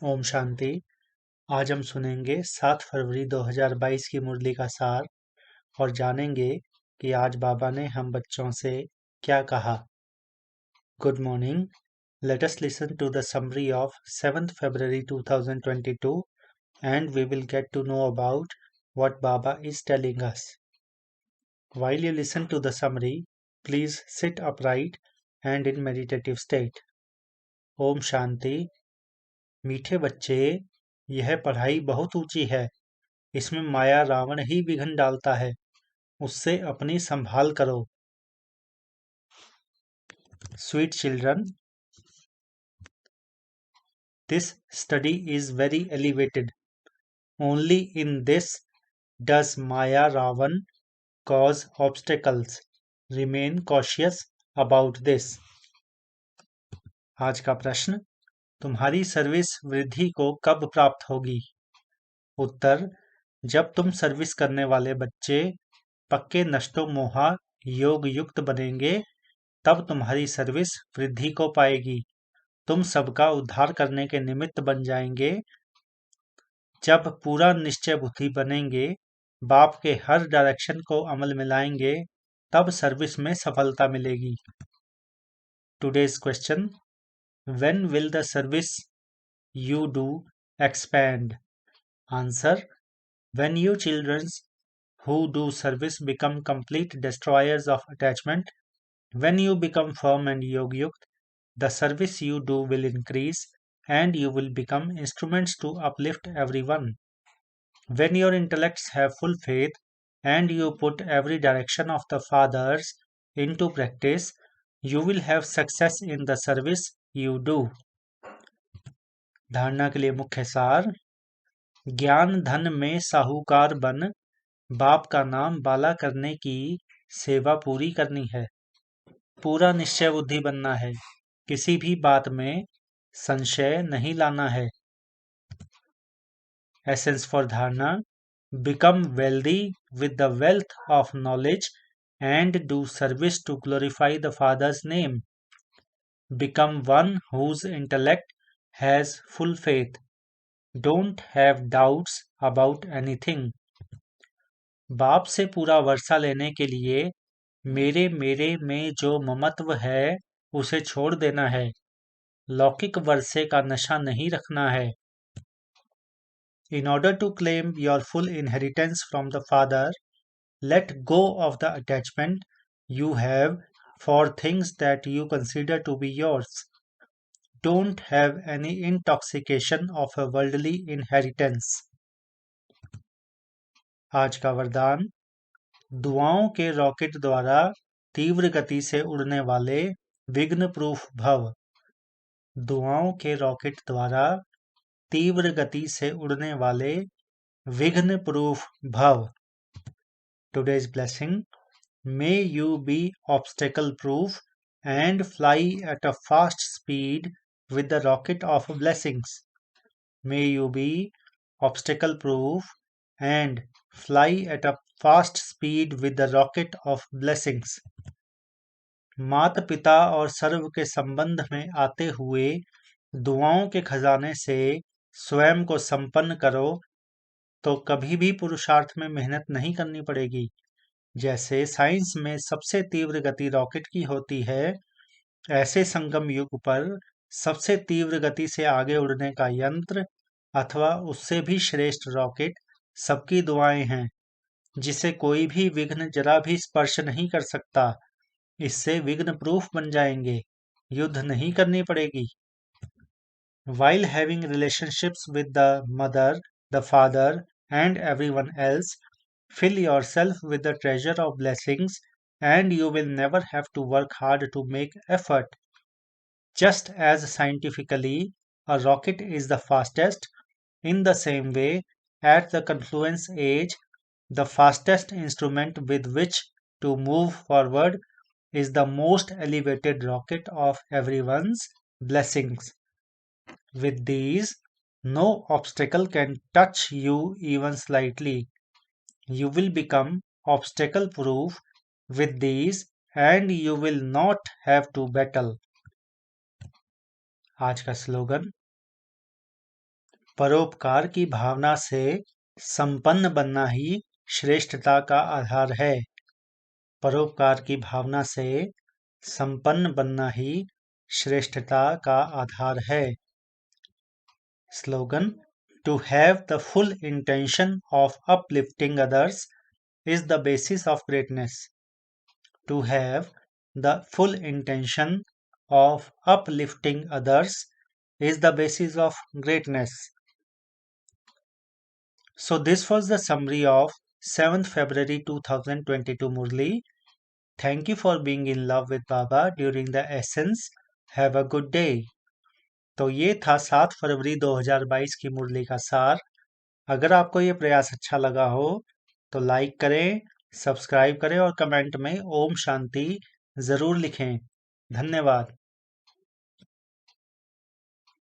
ओम शांति। आज हम सुनेंगे 7 फरवरी 2022 की मुरली का सार और जानेंगे कि आज बाबा ने हम बच्चों से क्या कहा। Good morning. Let us listen to the summary of 7th February 2022 and we will get to know about what Baba is telling us. While you listen to the summary, please sit upright and in meditative state. Om Shanti. मीठे बच्चे, यह पढ़ाई बहुत ऊंची है। इसमें माया रावण ही विघ्न डालता है। उससे अपनी संभाल करो। Sweet children, this study is very elevated. Only in this does Maya Ravan cause obstacles. Remain cautious about this. आज का प्रश्न, तुम्हारी सर्विस वृद्धि को कब प्राप्त होगी? उत्तर, जब तुम सर्विस करने वाले बच्चे पक्के नष्टो मोहा योग युक्त बनेंगे, तब तुम्हारी सर्विस वृद्धि को पाएगी। तुम सबका उद्धार करने के निमित्त बन जाएंगे। जब पूरा निश्चय बुद्धि बनेंगे, बाप के हर डायरेक्शन को अमल में लाएंगे, तब सर्विस में सफलता मिलेगी। Today's question, when will the service you do expand? Answer, when you children who do service become complete destroyers of attachment, when you become firm and yogyukt, the service you do will increase and you will become instruments to uplift everyone. When your intellects have full faith and you put every direction of the fathers into practice, you will have success in the service you do. धारणा के लिए मुख्य सार, ज्ञान धन में साहूकार बन, बाप का नाम बाला करने की सेवा पूरी करनी है। पूरा निश्चय बुद्धि बनना है। किसी भी बात में संशय नहीं लाना है। एसेंस फॉर धारणा, become wealthy with the wealth of knowledge and do service to glorify the father's name. Become one whose intellect has full faith. Don't have doubts about anything. बाप से पूरा वर्षा लेने के लिए मेरे में जो ममत्व है उसे छोड़ देना है। लौकिक वर्षे का नशा नहीं रखना है। In order to claim your full inheritance from the Father, let go of the attachment you have for things that you consider to be yours. Don't have any intoxication of a worldly inheritance. आज का वरदान, दुआओं के rocket द्वारा तीव्र गति से उड़ने वाले विघ्न प्रूफ भव। दुआओं के रॉकेट द्वारा तीव्र गति से उड़ने वाले विघ्न प्रूफ भव। Today's blessing, may you be obstacle proof and fly at a fast speed with the rocket of blessings. May you be obstacle proof and fly at a fast speed with the rocket of blessings. माता पिता और सर्व के संबंध में आते हुए दुआओं के खजाने से स्वयं को संपन्न करो तो कभी भी पुरुषार्थ में मेहनत नहीं करनी पड़ेगी। जैसे साइंस में सबसे तीव्र गति रॉकेट की होती है, ऐसे संगम युग पर सबसे तीव्र गति से आगे उड़ने का यंत्र अथवा उससे भी श्रेष्ठ रॉकेट सबकी दुआएं हैं, जिसे कोई भी विघ्न जरा भी स्पर्श नहीं कर सकता। इससे विघ्न प्रूफ बन जाएंगे। युद्ध नहीं करनी पड़ेगी। While having relationships with the mother, the father, and everyone else, fill yourself with the treasure of blessings and you will never have to work hard to make effort. Just as scientifically a rocket is the fastest, in the same way, at the confluence age, the fastest instrument with which to move forward is the most elevated rocket of everyone's blessings. With these, no obstacle can touch you even slightly. You will become obstacle proof with these and you will not have to battle. आज का slogan, परोपकार की भावना से संपन्न बनना ही श्रेष्ठता का आधार है। परोपकार की भावना से संपन्न बनना ही श्रेष्ठता का आधार है। Slogan: to have the full intention of uplifting others is the basis of greatness. To have the full intention of uplifting others is the basis of greatness. So this was the summary of 7th February 2022 Murli. Thank you for being in love with Baba during the essence. Have a good day. तो ये था 7 फरवरी 2022 की मुरली का सार। अगर आपको ये प्रयास अच्छा लगा हो तो लाइक करें, सब्सक्राइब करें और कमेंट में ओम शांति ज़रूर लिखें। धन्यवाद।